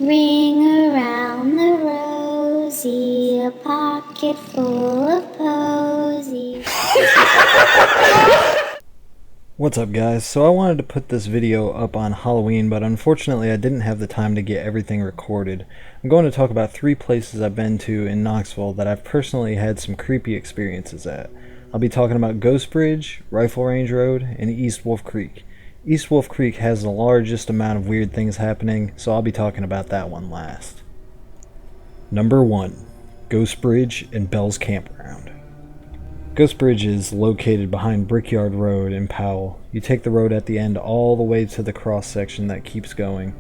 Ring around the rosy, a pocket full of posies. What's up, guys? So I wanted to put this video up on Halloween, but unfortunately I didn't have the time to get everything recorded. I'm going to talk about 3 places I've been to in Knoxville that I've personally had some creepy experiences at. I'll be talking about Ghost Bridge, Rifle Range Road, and East Wolf Creek. East Wolf Creek has the largest amount of weird things happening, so I'll be talking about that one last. Number 1. Ghost Bridge and Bell's Campground. Ghost Bridge is located behind Brickyard Road in Powell. You take the road at the end all the way to the cross section that keeps going.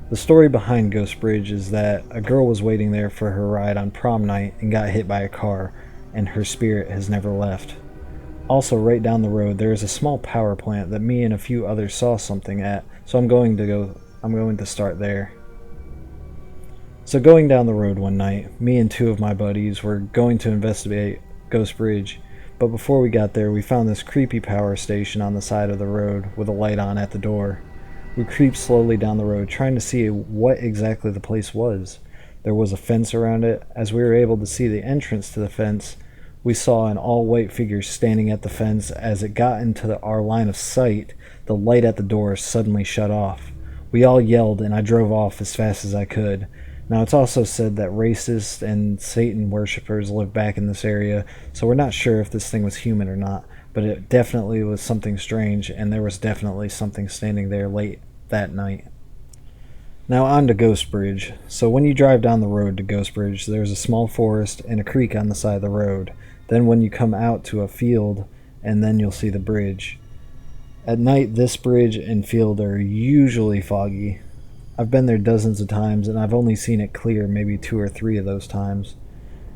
The story behind Ghost Bridge is that a girl was waiting there for her ride on prom night and got hit by a car, and her spirit has never left. Also, right down the road there is a small power plant that me and a few others saw something at, so I'm going to start there. So going down the road one night, me and 2 of my buddies were going to investigate Ghost Bridge, but before we got there we found this creepy power station on the side of the road with a light on at the door. We creeped slowly down the road trying to see what exactly the place was. There was a fence around it. As we were able to see the entrance to the fence, we saw an all-white figure standing at the fence. As it got into our line of sight, the light at the door suddenly shut off. We all yelled and I drove off as fast as I could. Now, it's also said that racists and Satan worshippers live back in this area, so we're not sure if this thing was human or not, but it definitely was something strange, and there was definitely something standing there late that night. Now on to Ghost Bridge. So when you drive down the road to Ghost Bridge, there's a small forest and a creek on the side of the road. Then when you come out to a field, and then you'll see the bridge. At night, this bridge and field are usually foggy. I've been there dozens of times, and I've only seen it clear maybe 2 or 3 of those times.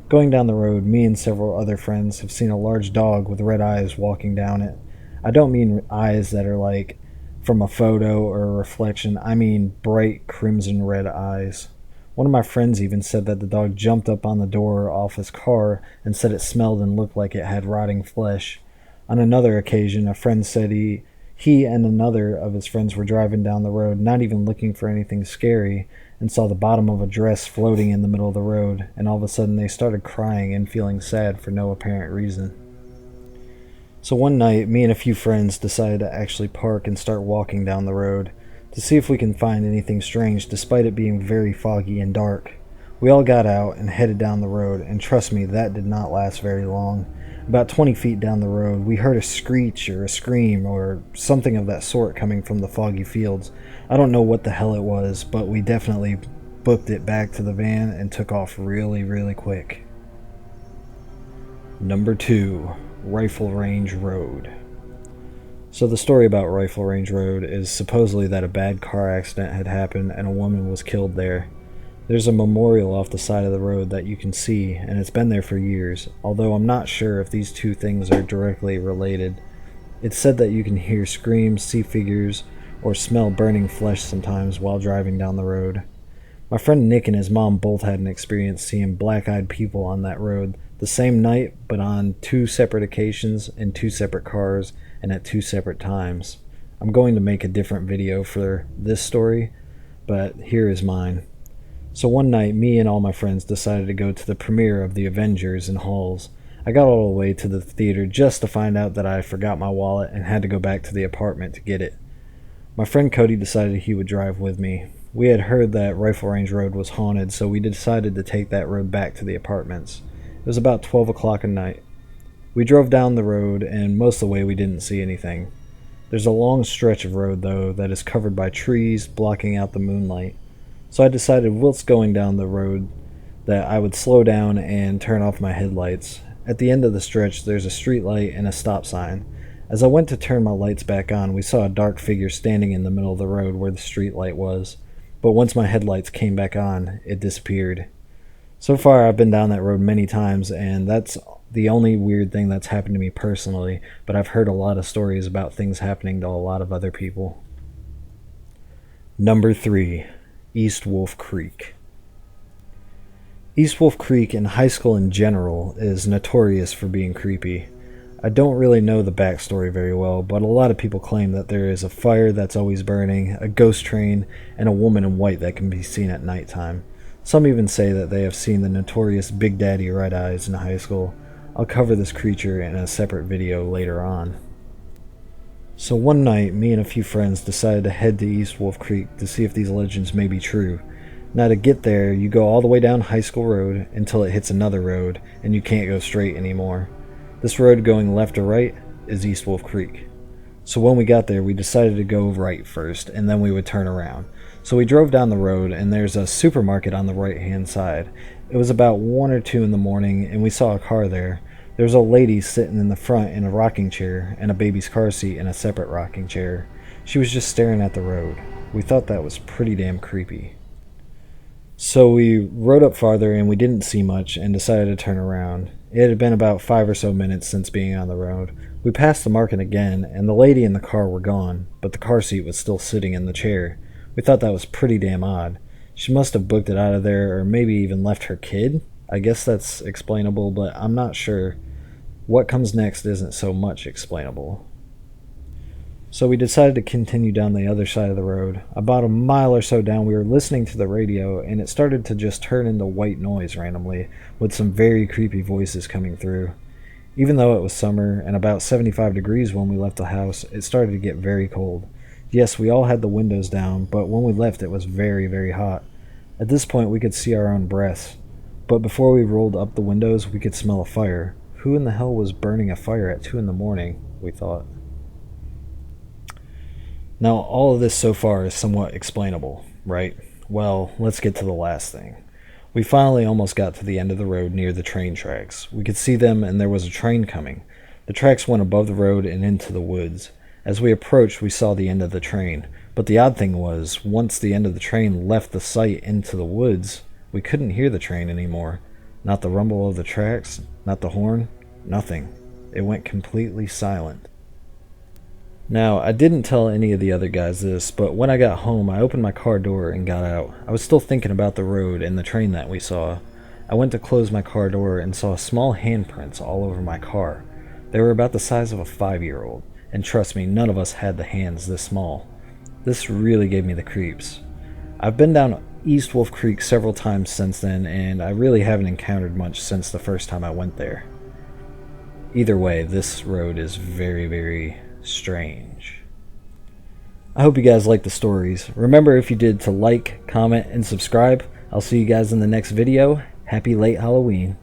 Going down the road, me and several other friends have seen a large dog with red eyes walking down it. I don't mean eyes that are like from a photo or a reflection. I mean bright crimson red eyes. One of my friends even said that the dog jumped up on the door off his car and said it smelled and looked like it had rotting flesh. On another occasion, a friend said he and another of his friends were driving down the road, not even looking for anything scary, and saw the bottom of a dress floating in the middle of the road, and all of a sudden they started crying and feeling sad for no apparent reason. So one night, me and a few friends decided to actually park and start walking down the road to see if we can find anything strange despite it being very foggy and dark. We all got out and headed down the road, and trust me, that did not last very long. About 20 feet down the road, we heard a screech or a scream or something of that sort coming from the foggy fields. I don't know what the hell it was, but we definitely booked it back to the van and took off really, really quick. Number 2. Rifle Range Road. So the story about Rifle Range Road is supposedly that a bad car accident had happened and a woman was killed there. There's a memorial off the side of the road that you can see, and it's been there for years, although I'm not sure if these 2 things are directly related. It's said that you can hear screams, see figures, or smell burning flesh sometimes while driving down the road. My friend Nick and his mom both had an experience seeing black-eyed people on that road the same night, but on 2 separate occasions in 2 separate cars and at 2 separate times. I'm going to make a different video for this story, but here is mine. So one night, me and all my friends decided to go to the premiere of The Avengers in Halls. I got all the way to the theater just to find out that I forgot my wallet and had to go back to the apartment to get it. My friend Cody decided he would drive with me. We had heard that Rifle Range Road was haunted, so we decided to take that road back to the apartments. It was about 12 o'clock at night. We drove down the road, and most of the way we didn't see anything. There's a long stretch of road, though, that is covered by trees, blocking out the moonlight. So I decided whilst going down the road that I would slow down and turn off my headlights. At the end of the stretch, there's a street light and a stop sign. As I went to turn my lights back on, we saw a dark figure standing in the middle of the road where the street light was. But once my headlights came back on, it disappeared. So far, I've been down that road many times, and that's the only weird thing that's happened to me personally, but I've heard a lot of stories about things happening to a lot of other people. Number 3. East Wolf Creek. East Wolf Creek and high school in general is notorious for being creepy. I don't really know the backstory very well, but a lot of people claim that there is a fire that's always burning, a ghost train, and a woman in white that can be seen at nighttime. Some even say that they have seen the notorious Big Daddy Red Eyes in high school. I'll cover this creature in a separate video later on. So one night, me and a few friends decided to head to East Wolf Creek to see if these legends may be true. Now to get there, you go all the way down High School Road until it hits another road, and you can't go straight anymore. This road going left or right is East Wolf Creek. So when we got there, we decided to go right first, and then we would turn around. So we drove down the road, and there's a supermarket on the right-hand side. It was about 1 or 2 in the morning, and we saw a car there. There was a lady sitting in the front in a rocking chair, and a baby's car seat in a separate rocking chair. She was just staring at the road. We thought that was pretty damn creepy. So we rode up farther, and we didn't see much, and decided to turn around. It had been about 5 or so minutes since being on the road. We passed the market again, and the lady in the car were gone, but the car seat was still sitting in the chair. We thought that was pretty damn odd. She must have booked it out of there, or maybe even left her kid. I guess that's explainable, but I'm not sure. What comes next isn't so much explainable. So we decided to continue down the other side of the road. About a mile or so down, we were listening to the radio, and it started to just turn into white noise randomly, with some very creepy voices coming through. Even though it was summer and about 75 degrees when we left the house, it started to get very cold. Yes, we all had the windows down, but when we left it was very, very hot. At this point we could see our own breaths, but before we rolled up the windows we could smell a fire. Who in the hell was burning a fire at 2 in the morning, we thought. Now, all of this so far is somewhat explainable, right? Well, let's get to the last thing. We finally almost got to the end of the road near the train tracks. We could see them, and there was a train coming. The tracks went above the road and into the woods. As we approached, we saw the end of the train. But the odd thing was, once the end of the train left the site into the woods, we couldn't hear the train anymore. Not the rumble of the tracks, not the horn, nothing. It went completely silent. Now, I didn't tell any of the other guys this, but when I got home, I opened my car door and got out. I was still thinking about the road and the train that we saw. I went to close my car door and saw small handprints all over my car. They were about the size of a 5-year-old, and trust me, none of us had the hands this small. This really gave me the creeps. I've been down East Wolf Creek several times since then, and I really haven't encountered much since the first time I went there. Either way, this road is very, very strange. I hope you guys liked the stories. Remember, if you did, to like, comment, and subscribe. I'll see you guys in the next video. Happy late Halloween.